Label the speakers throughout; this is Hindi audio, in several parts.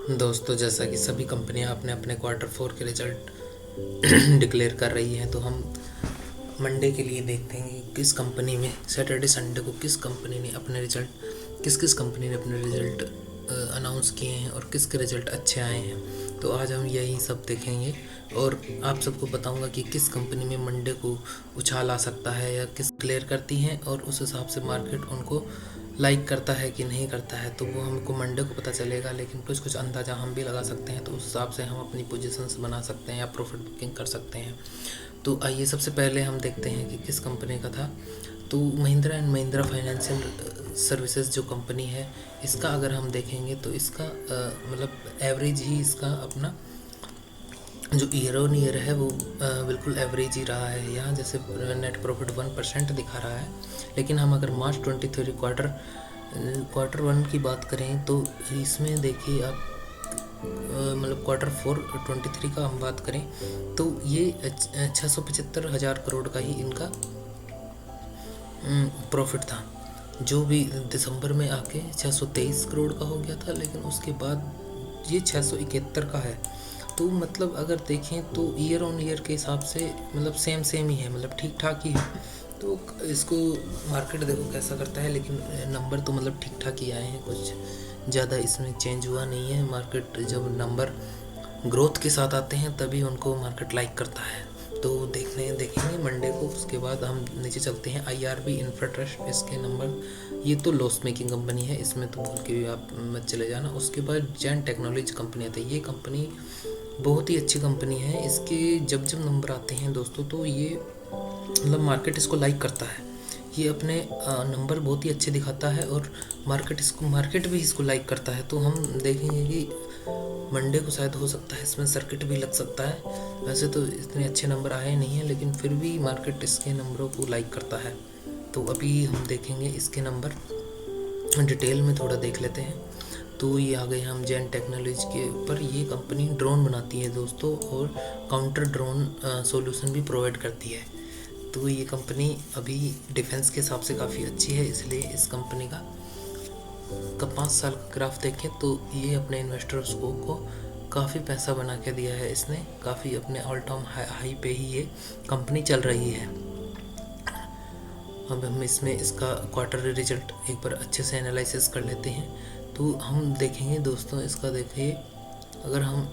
Speaker 1: दोस्तों, जैसा कि सभी कंपनियां अपने अपने क्वार्टर 4 के रिजल्ट डिक्लेयर कर रही हैं, तो हम मंडे के लिए देखते हैं कि किस कंपनी में सैटरडे संडे को किस किस कंपनी ने अपने रिजल्ट अनाउंस किए हैं और किसके रिजल्ट अच्छे आए हैं। तो आज हम यही सब देखेंगे और आप सबको बताऊंगा कि किस कंपनी में मंडे को उछाल आ सकता है या किस क्लियर करती हैं और उस हिसाब से मार्केट उनको लाइक करता है कि नहीं करता है, तो वो हमको मंडे को पता चलेगा। लेकिन कुछ कुछ अंदाज़ा हम भी लगा सकते हैं, तो उस हिसाब से हम अपनी पोजीशंस बना सकते हैं या प्रॉफिट बुकिंग कर सकते हैं। तो आइए सबसे पहले हम देखते हैं कि किस कंपनी का था। तो Mahindra and Mahindra financial services जो कंपनी है, इसका अगर हम देखेंगे तो इसका मतलब एवरेज ही इसका अपना जो ईयर ऑन ईयर है वो बिल्कुल एवरेज ही रहा है। यहाँ जैसे नेट प्रॉफिट 1% दिखा रहा है, लेकिन हम अगर मार्च 23 क्वार्टर 1 की बात करें तो इसमें देखिए आप मतलब क्वार्टर 4 23 का हम बात करें तो ये 675,000 करोड़ का ही इनका प्रॉफिट था, जो भी दिसंबर में आके 623 करोड़ का हो गया था, लेकिन उसके बाद ये 671 का है। तो मतलब अगर देखें तो ईयर ऑन ईयर के हिसाब से मतलब सेम ही है, मतलब ठीक ठाक ही है। तो इसको मार्केट देखो कैसा करता है, लेकिन नंबर तो मतलब ठीक ठाक ही आए हैं, कुछ ज़्यादा इसमें चेंज हुआ नहीं है। मार्केट जब नंबर ग्रोथ के साथ आते हैं तभी उनको मार्केट लाइक करता है। तो देखेंगे मंडे को। उसके बाद हम नीचे चलते हैं IRB इंफ्राट्रस्ट, इसके नंबर, ये तो लॉस मेकिंग कंपनी है, इसमें तो भूल के भी आप मत चले जाना। उसके बाद जैन टेक्नोलॉजी कंपनी आती है, ये कंपनी बहुत ही अच्छी कंपनी है। इसके जब जब नंबर आते हैं दोस्तों तो ये मतलब मार्केट इसको लाइक करता है। ये अपने नंबर बहुत ही अच्छे दिखाता है और मार्केट भी इसको लाइक करता है। तो हम देखेंगे कि मंडे को शायद हो सकता है इसमें सर्किट भी लग सकता है। वैसे तो इतने अच्छे नंबर आए नहीं हैं, लेकिन फिर भी मार्केट इसके नंबरों को लाइक करता है। तो अभी हम देखेंगे इसके नंबर डिटेल में थोड़ा देख लेते हैं। तो ये आ गए हम जैन टेक्नोलॉजी के ऊपर। ये कंपनी ड्रोन बनाती है दोस्तों और काउंटर ड्रोन सॉल्यूशन भी प्रोवाइड करती है। तो ये कंपनी अभी डिफेंस के हिसाब से काफ़ी अच्छी है, इसलिए इस कंपनी का 5 साल का ग्राफ देखें तो ये अपने इन्वेस्टर्स को काफ़ी पैसा बना के दिया है। इसने काफ़ी अपने ऑल टाइम हाई पे ही ये कंपनी चल रही है। अब हम इसमें इसका क्वार्टरली रिजल्ट एक बार अच्छे से एनालिसिस कर लेते हैं। तो हम देखेंगे दोस्तों, इसका देखिए, अगर हम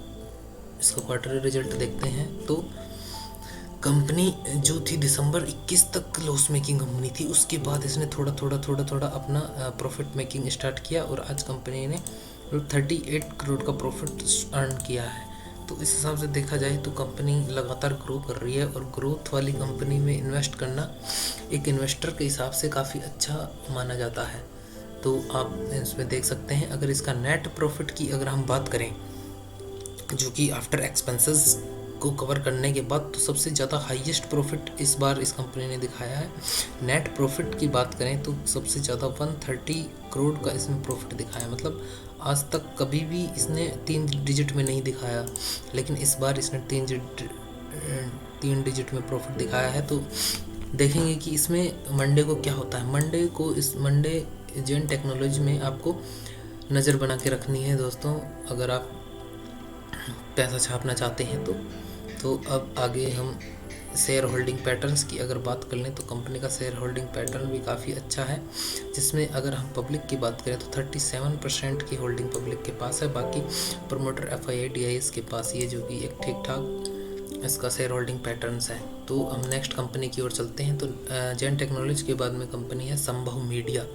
Speaker 1: इसका क्वार्टरली रिजल्ट देखते हैं तो कंपनी जो थी दिसंबर 21 तक लॉस मेकिंग कंपनी थी, उसके बाद इसने थोड़ा अपना प्रॉफिट मेकिंग स्टार्ट किया और आज कंपनी ने 38 करोड़ का प्रॉफिट अर्न किया है। तो इस हिसाब से देखा जाए तो कंपनी लगातार ग्रो कर रही है और ग्रोथ वाली कंपनी में इन्वेस्ट करना एक इन्वेस्टर के हिसाब से काफ़ी अच्छा माना जाता है। तो आप इसमें देख सकते हैं, अगर इसका नेट प्रॉफिट की अगर हम बात करें, जो कि आफ्टर एक्सपेंसेस को कवर करने के बाद, तो सबसे ज़्यादा हाईएस्ट प्रॉफिट इस बार इस कंपनी ने दिखाया है। नेट प्रॉफिट की बात करें तो सबसे ज़्यादा 130 करोड़ का इसमें प्रॉफिट दिखाया। मतलब आज तक कभी भी इसने 3 डिजिट में नहीं दिखाया, लेकिन इस बार इसने 3 डिजिट में प्रॉफिट दिखाया है। तो देखेंगे कि इसमें मंडे को क्या होता है। मंडे जैन टेक्नोलॉजी में आपको नज़र बना के रखनी है दोस्तों, अगर आप पैसा छापना चाहते हैं तो अब आगे हम शेयर होल्डिंग पैटर्न्स की अगर बात कर लें तो कंपनी का शेयर होल्डिंग पैटर्न भी काफ़ी अच्छा है, जिसमें अगर हम पब्लिक की बात करें तो 37% की होल्डिंग पब्लिक के पास है। बाकी प्रमोटर FII-DIS के पास ये, जो कि एक ठीक ठाक इसका शेयर होल्डिंग पैटर्न्स है। तो हम नेक्स्ट कंपनी की ओर चलते हैं। तो जैन टेक्नोलॉजी के बाद में कंपनी है संभव मीडिया।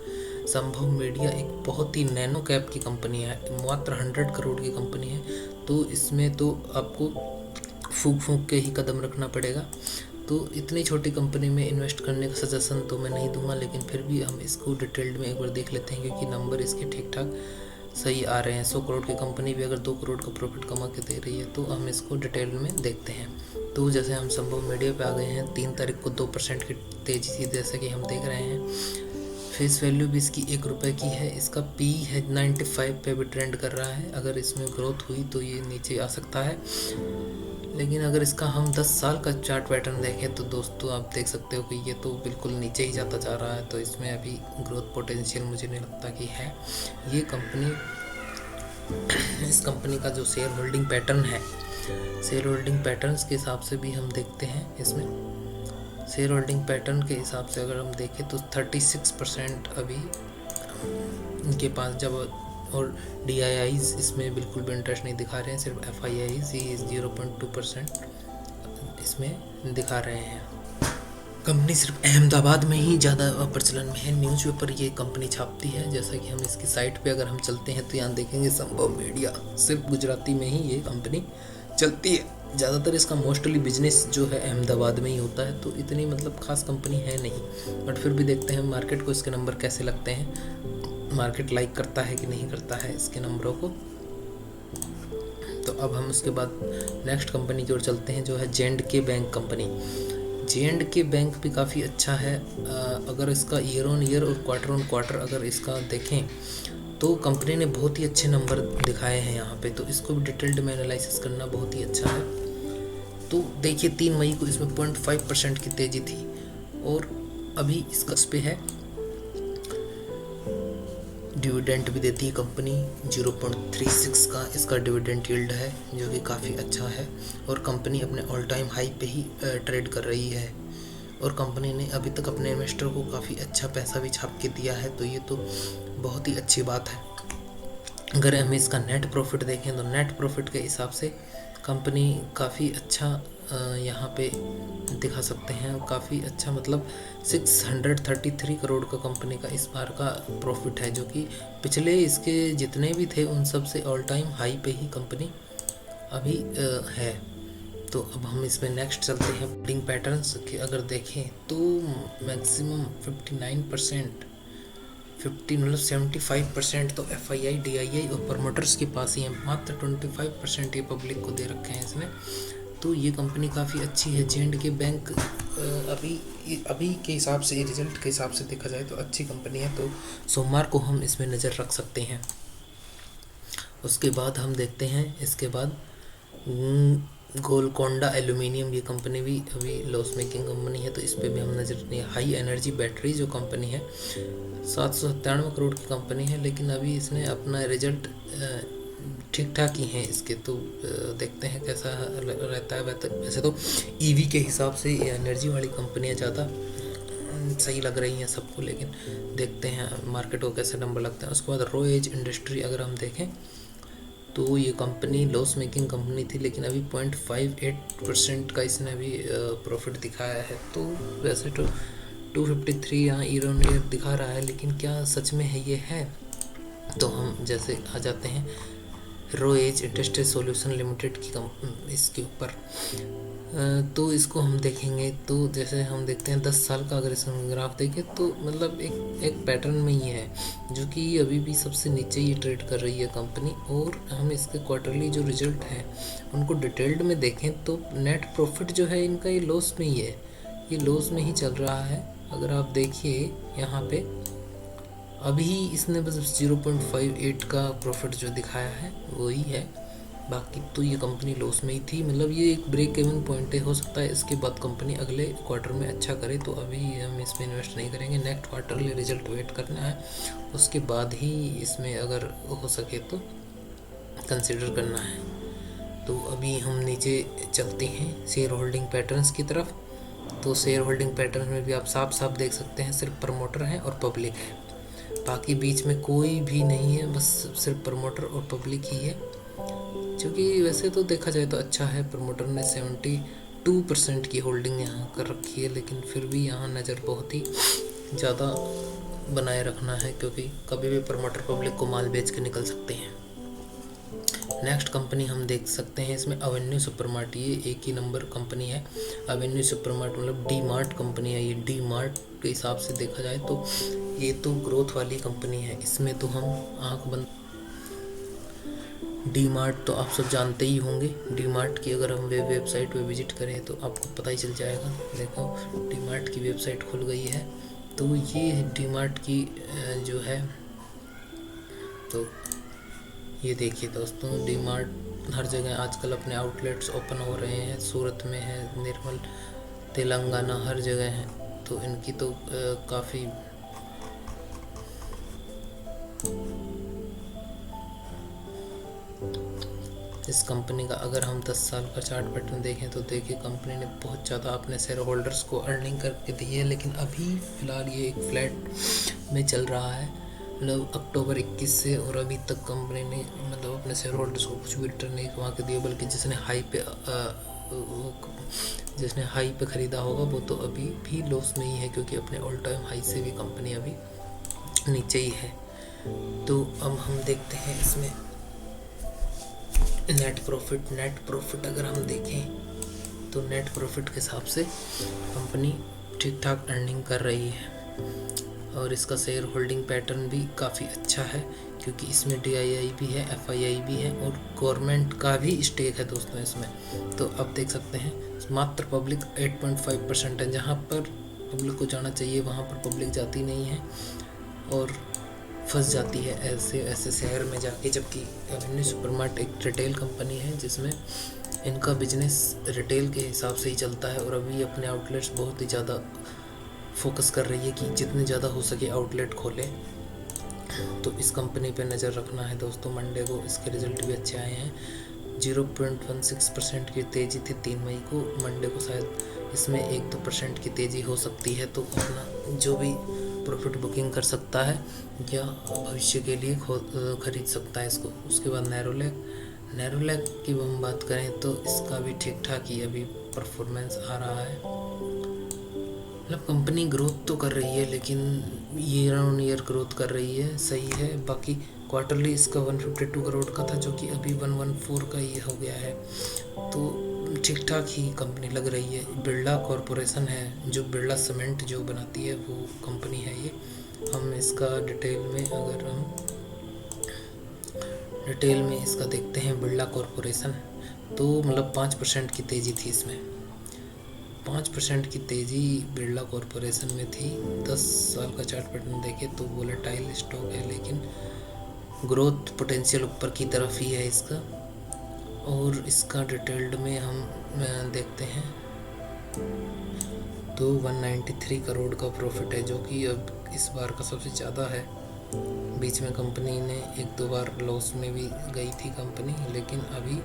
Speaker 1: संभव मीडिया एक बहुत ही नैनो कैप की कंपनी है, मात्र 100 करोड़ की कंपनी है। तो इसमें तो आपको फूंक के ही कदम रखना पड़ेगा। तो इतनी छोटी कंपनी में इन्वेस्ट करने का सजेशन तो मैं नहीं दूंगा, लेकिन फिर भी हम इसको डिटेल्ड में एक बार देख लेते हैं, क्योंकि नंबर इसके ठीक ठाक सही आ रहे हैं। 100 करोड़ की कंपनी भी अगर 2 करोड़ का प्रॉफिट कमा के दे रही है, तो हम इसको डिटेल में देखते हैं। तो जैसे हम संभव मीडिया पे आ गए हैं, 3 तारीख को 2% की तेज़ी थी, जैसे कि हम देख रहे हैं। फेस वैल्यू भी इसकी ₹1 की है। इसका P है 95 पे भी ट्रेंड कर रहा है। अगर इसमें ग्रोथ हुई तो ये नीचे आ सकता है, लेकिन अगर इसका हम 10 साल का चार्ट पैटर्न देखें तो दोस्तों आप देख सकते हो कि ये तो बिल्कुल नीचे ही जाता जा रहा है। तो इसमें अभी ग्रोथ पोटेंशियल मुझे नहीं लगता कि है। ये कंपनी इस कंपनी का जो शेयर होल्डिंग पैटर्न है, शेयर होल्डिंग पैटर्न्स के हिसाब से भी हम देखते हैं। इसमें शेयर होल्डिंग पैटर्न के हिसाब से अगर हम देखें तो 36% अभी इनके पास जब, और DIIs इसमें बिल्कुल भी इंटरेस्ट नहीं दिखा रहे हैं, सिर्फ FIIs ही 0.2% इसमें दिखा रहे हैं। कंपनी सिर्फ अहमदाबाद में ही ज़्यादा प्रचलन में है, न्यूज़पेपर ये कंपनी छापती है। जैसा कि हम इसकी साइट पे अगर हम चलते हैं तो यहाँ देखेंगे संभव मीडिया, सिर्फ गुजराती में ही ये कंपनी चलती है। ज़्यादातर इसका मोस्टली बिजनेस जो है अहमदाबाद में ही होता है, तो इतनी मतलब खास कंपनी है नहीं। बट फिर भी देखते हैं मार्केट को इसके नंबर कैसे लगते हैं, मार्केट लाइक करता है कि नहीं करता है इसके नंबरों को। तो अब हम उसके बाद नेक्स्ट कंपनी की ओर चलते हैं, जो है J&K bank company. J&K bank भी काफ़ी अच्छा है। अगर इसका ईयर ऑन ईयर और क्वार्टर ऑन क्वार्टर अगर इसका देखें तो कंपनी ने बहुत ही अच्छे नंबर दिखाए हैं यहाँ पे, तो इसको भी डिटेल्ड में एनालिसिस करना बहुत ही अच्छा है। तो देखिए 3 मई को इसमें 0.5% की तेज़ी थी, और अभी इसका इस पे है। डिविडेंड भी देती है कंपनी, 0.36 का इसका डिविडेंड यील्ड है, जो कि काफ़ी अच्छा है। और कंपनी अपने ऑल टाइम हाई पे ही ट्रेड कर रही है, और कंपनी ने अभी तक अपने इन्वेस्टर को काफ़ी अच्छा पैसा भी छाप के दिया है, तो ये तो बहुत ही अच्छी बात है। अगर हम इसका नेट प्रॉफिट देखें तो नेट प्रॉफिट के हिसाब से कंपनी काफ़ी अच्छा यहाँ पे दिखा सकते हैं, काफ़ी अच्छा, मतलब 633 करोड़ का कंपनी का इस बार का प्रॉफिट है, जो कि पिछले इसके जितने भी थे उन सब से ऑल टाइम हाई पे ही कंपनी अभी है। तो अब हम इसमें नेक्स्ट चलते हैं होल्डिंग पैटर्न्स के। अगर देखें तो मैक्सिमम 59%, 75% तो FII, DII और प्रमोटर्स के पास ही है, मात्र 25% ये पब्लिक को दे रखे हैं इसने। तो ये कंपनी काफ़ी अच्छी है। J&K बैंक अभी के हिसाब से, रिजल्ट के हिसाब से देखा जाए तो अच्छी कंपनी है, तो सोमवार को हम इसमें नज़र रख सकते हैं। उसके बाद हम देखते हैं, इसके बाद गोलकोंडा एल्यूमिनियम, ये कंपनी भी अभी लॉस मेकिंग कंपनी है, तो इस पर भी हम नज़र रखते हैं। हाई एनर्जी बैटरी जो कंपनी है, 797 करोड़ की कंपनी है, लेकिन अभी इसने अपना रिजल्ट ठीक ठाक ही हैं इसके, तो देखते हैं कैसा रहता है। वैसे तो EV के हिसाब से ये एनर्जी वाली कंपनियां ज़्यादा सही लग रही हैं सबको, लेकिन देखते हैं मार्केट को कैसे नंबर लगते हैं। उसके बाद रोएज इंडस्ट्री अगर हम देखें तो ये कंपनी लॉस मेकिंग कंपनी थी, लेकिन अभी 0.58% का इसने अभी प्रॉफिट दिखाया है। तो वैसे तो 253 यहाँ ईयर ऑन ईयर दिखा रहा है, लेकिन क्या सच में है ये है? तो हम जैसे आ जाते हैं रोएज इंडस्ट्री सॉल्यूशन लिमिटेड की इसके ऊपर, तो इसको हम देखेंगे तो जैसे हम देखते हैं 10 साल का अगर इसमें ग्राफ देखें तो मतलब एक पैटर्न में ही है, जो कि अभी भी सबसे नीचे ही ट्रेड कर रही है कंपनी। और हम इसके क्वार्टरली जो रिजल्ट हैं उनको डिटेल्ड में देखें तो नेट प्रॉफिट जो है इनका ये लॉस में ही है, ये लॉस में ही चल रहा है। अगर आप देखिए यहाँ पे अभी इसने बस 0.58 का प्रॉफिट जो दिखाया है वही है, बाकी तो ये कंपनी लॉस में ही थी। मतलब ये एक ब्रेक इवन पॉइंट है, हो सकता है इसके बाद कंपनी अगले क्वार्टर में अच्छा करे, तो अभी हम इसमें इन्वेस्ट नहीं करेंगे। नेक्स्ट क्वार्टरली रिजल्ट वेट करना है, उसके बाद ही इसमें अगर हो सके तो कंसिडर करना है। तो अभी हम नीचे चलते हैं शेयर होल्डिंग पैटर्न्स की तरफ। तो शेयर होल्डिंग पैटर्न में भी आप साफ साफ देख सकते हैं, सिर्फ प्रमोटर है और पब्लिक है, बाकी बीच में कोई भी नहीं है, बस सिर्फ प्रमोटर और पब्लिक ही है। क्योंकि वैसे तो देखा जाए तो अच्छा है, प्रमोटर ने 72% की होल्डिंग यहाँ कर रखी है, लेकिन फिर भी यहाँ नज़र बहुत ही ज़्यादा बनाए रखना है, क्योंकि कभी भी प्रमोटर पब्लिक को माल बेच के निकल सकते हैं। नेक्स्ट कंपनी हम देख सकते हैं इसमें एवेन्यू सुपरमार्ट, ये एक ही नंबर कंपनी है। एवेन्यू सुपरमार्ट मतलब डी मार्ट कंपनी है, ये डी मार्ट के हिसाब से देखा जाए तो ये तो ग्रोथ वाली कंपनी है, इसमें तो हम आँख बंद। डी मार्ट तो आप सब जानते ही होंगे, डी मार्ट की अगर हम वेबसाइट पे विजिट करें तो आपको पता ही चल जाएगा। देखो डी मार्ट की वेबसाइट खुल गई है, तो ये डी मार्ट की जो है, तो ये देखिए दोस्तों, डी मार्ट हर जगह आजकल अपने आउटलेट्स ओपन हो रहे हैं, सूरत में है, निर्मल, तेलंगाना, हर जगह है। तो इनकी तो काफ़ी इस कंपनी का अगर हम 10 साल का चार्ट पैटर्न देखें तो देखिए कंपनी ने बहुत ज़्यादा अपने शेयर होल्डर्स को अर्निंग करके दी है, लेकिन अभी फ़िलहाल ये एक फ्लैट में चल रहा है। मतलब अक्टूबर 21 से और अभी तक कंपनी ने मतलब अपने शेयर होल्डर्स को कुछ भी रिटर्न नहीं कमा के दिया, बल्कि जिसने हाई पे ख़रीदा होगा वो तो अभी भी लॉस में ही है, क्योंकि अपने ऑल टाइम हाई से भी कंपनी अभी नीचे ही है। तो अब हम देखते हैं इसमें नेट प्रॉफिट अगर हम देखें तो नेट प्रॉफिट के हिसाब से कंपनी ठीक ठाक अर्निंग कर रही है, और इसका शेयर होल्डिंग पैटर्न भी काफ़ी अच्छा है, क्योंकि इसमें DII भी है, FII भी है और गवर्नमेंट का भी स्टेक है दोस्तों इसमें। तो अब देख सकते हैं मात्र पब्लिक 8.5% है, जहाँ पर पब्लिक को जाना चाहिए वहाँ पर पब्लिक जाती नहीं है और फंस जाती है ऐसे शहर में जाके। जबकि एवेन्यू सुपरमार्ट एक रिटेल कंपनी है जिसमें इनका बिजनेस रिटेल के हिसाब से ही चलता है, और अभी अपने आउटलेट्स बहुत ही ज़्यादा फोकस कर रही है कि जितने ज़्यादा हो सके आउटलेट खोले। तो इस कंपनी पे नज़र रखना है दोस्तों। मंडे को इसके रिजल्ट भी अच्छे आए हैं। 0.16% की तेज़ी थी 3 मई को। मंडे को शायद इसमें 1-2% की तेज़ी हो सकती है, तो अपना जो भी प्रॉफिट बुकिंग कर सकता है या भविष्य के लिए खरीद सकता है इसको। उसके बाद नैरोलैक की हम बात करें तो इसका भी ठीक ठाक ही अभी परफॉर्मेंस आ रहा है। मतलब कंपनी ग्रोथ तो कर रही है, लेकिन ईयर ऑन ईयर ग्रोथ कर रही है, सही है। बाकी क्वार्टरली इसका 152 करोड़ का था, जो कि अभी 114 का ये हो गया है, तो ठीक ठाक ही कंपनी लग रही है। बिरला कॉरपोरेशन है, जो बिरला सीमेंट जो बनाती है वो कंपनी है ये। हम इसका डिटेल में इसका देखते हैं बिरला कॉरपोरेशन। तो मतलब 5% की तेज़ी थी इसमें, 5% की तेज़ी बिरला कॉरपोरेशन में थी। 10 साल का चार्ट पैटर्न देखें तो वोलेटाइल स्टॉक है, लेकिन ग्रोथ पोटेंशियल ऊपर की तरफ ही है इसका। और इसका डिटेल्ड में हम देखते हैं तो 193 करोड़ का प्रॉफिट है, जो कि अब इस बार का सबसे ज़्यादा है। बीच में कंपनी ने 1-2 बार लॉस में भी गई थी कंपनी, लेकिन अभी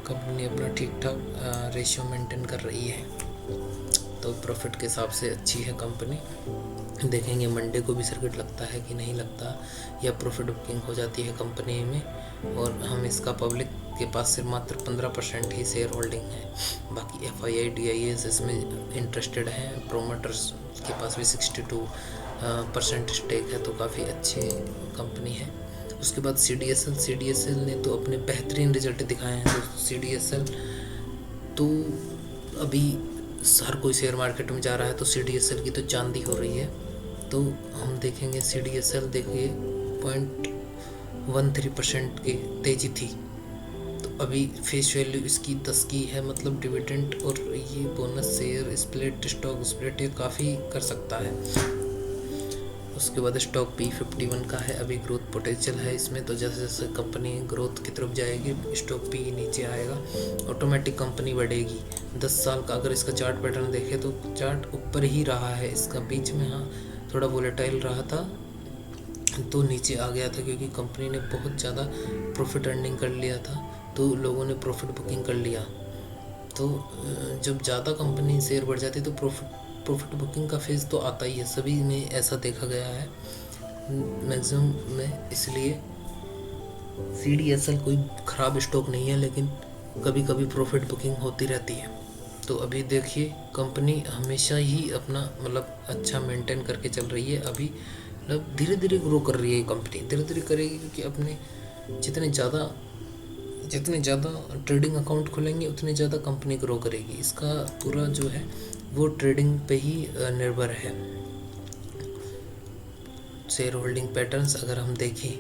Speaker 1: कंपनी अपना ठीक ठाक रेशियो मेंटेन कर रही है, तो प्रॉफिट के हिसाब से अच्छी है कंपनी। देखेंगे मंडे को भी सर्किट लगता है कि नहीं लगता, या प्रॉफिट बुकिंग हो जाती है कंपनी में। और हम इसका पब्लिक के पास सिर्फ मात्र 15% ही शेयर होल्डिंग है। बाकी FII DIS इसमें इंटरेस्टेड हैं, प्रोमोटर्स के पास भी 62% स्टेक है, तो काफ़ी अच्छी कंपनी है। उसके बाद CDSL ने तो अपने बेहतरीन रिजल्ट दिखाए हैं। तो CDSL तो अभी हर कोई शेयर मार्केट में जा रहा है, तो CDSL की तो चांदी हो रही है। तो हम देखेंगे CDSL देखिए 0.13% की तेज़ी थी, तो अभी फेस वैल्यू इसकी 10 की है। मतलब डिविडेंड और ये bonus share split stock split ये काफ़ी कर सकता है। उसके बाद स्टॉक P51 का है। अभी ग्रोथ पोटेंशियल है इसमें, तो जैसे जैसे कंपनी ग्रोथ की तरफ जाएगी स्टॉक P नीचे आएगा, ऑटोमेटिक कंपनी बढ़ेगी। 10 साल का अगर इसका चार्ट पैटर्न देखें तो चार्ट ऊपर ही रहा है इसका, बीच में हाँ थोड़ा वोलेटाइल रहा था तो नीचे आ गया था, क्योंकि कंपनी ने बहुत ज़्यादा प्रॉफिट अर्निंग कर लिया था, तो लोगों ने प्रॉफिट बुकिंग कर लिया। तो जब ज़्यादा कंपनी शेयर बढ़ जाती है तो प्रॉफिट बुकिंग का फेज़ तो आता ही है, सभी में ऐसा देखा गया है मैक्सिमम में। इसलिए CDSL कोई ख़राब स्टॉक नहीं है, लेकिन कभी कभी प्रॉफिट बुकिंग होती रहती है। तो अभी देखिए कंपनी हमेशा ही अपना मतलब अच्छा मेंटेन करके चल रही है। अभी मतलब धीरे धीरे ग्रो कर रही है कंपनी, धीरे धीरे करेगी, क्योंकि अपने जितने ज़्यादा ट्रेडिंग अकाउंट खुलेंगे उतनी ज़्यादा कंपनी ग्रो करेगी। इसका पूरा जो है वो ट्रेडिंग पे ही निर्भर है। शेयर होल्डिंग पैटर्न्स अगर हम देखें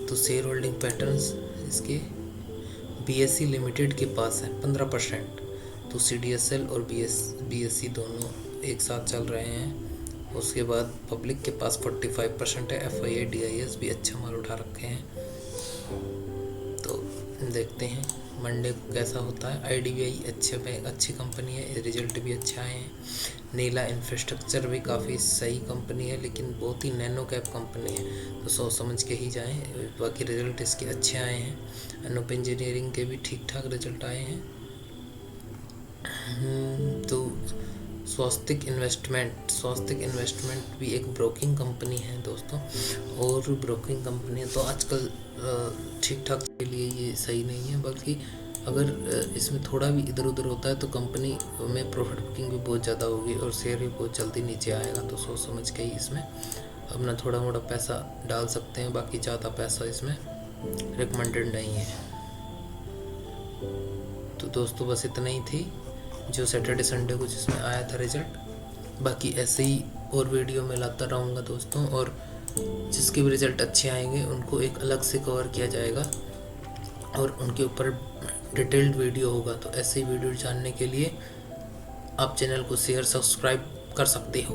Speaker 1: तो शेयर होल्डिंग पैटर्न्स इसके BSE लिमिटेड के पास है 15%, तो CDSL और BSE दोनों एक साथ चल रहे हैं। उसके बाद पब्लिक के पास 45% है। FII DIS भी अच्छा माल उठा रखे हैं। तो देखते हैं मंडे को कैसा होता है। IDBI अच्छी कंपनी है, रिजल्ट भी अच्छे आए हैं। नीला इंफ्रास्ट्रक्चर भी काफ़ी सही कंपनी है, लेकिन बहुत ही नैनो कैप कंपनी है, तो सोच समझ के ही जाएं। बाकी रिजल्ट इसके अच्छे आए हैं। अनूप इंजीनियरिंग के भी ठीक ठाक रिजल्ट आए हैं। तो स्वास्तिक इन्वेस्टमेंट भी एक ब्रोकिंग कंपनी है दोस्तों, और ब्रोकिंग कंपनी तो आजकल ठीक ठाक के लिए ये सही नहीं है, बल्कि अगर इसमें थोड़ा भी इधर उधर होता है तो कंपनी में प्रॉफिट बुकिंग भी बहुत ज़्यादा होगी और शेयर भी बहुत जल्दी नीचे आएगा। तो सोच समझ के ही इसमें अपना थोड़ा मोड़ा पैसा डाल सकते हैं, बाकी ज़्यादा पैसा इसमें रिकमेंडेड नहीं है। तो दोस्तों बस इतना ही थी जो सैटरडे संडे को जिसमें आया था रिज़ल्ट। बाकी ऐसे ही और वीडियो में लाता रहूँगा दोस्तों, और जिसके भी रिज़ल्ट अच्छे आएंगे उनको एक अलग से कवर किया जाएगा और उनके ऊपर डिटेल्ड वीडियो होगा। तो ऐसे ही वीडियो जानने के लिए आप चैनल को शेयर सब्सक्राइब कर सकते हो।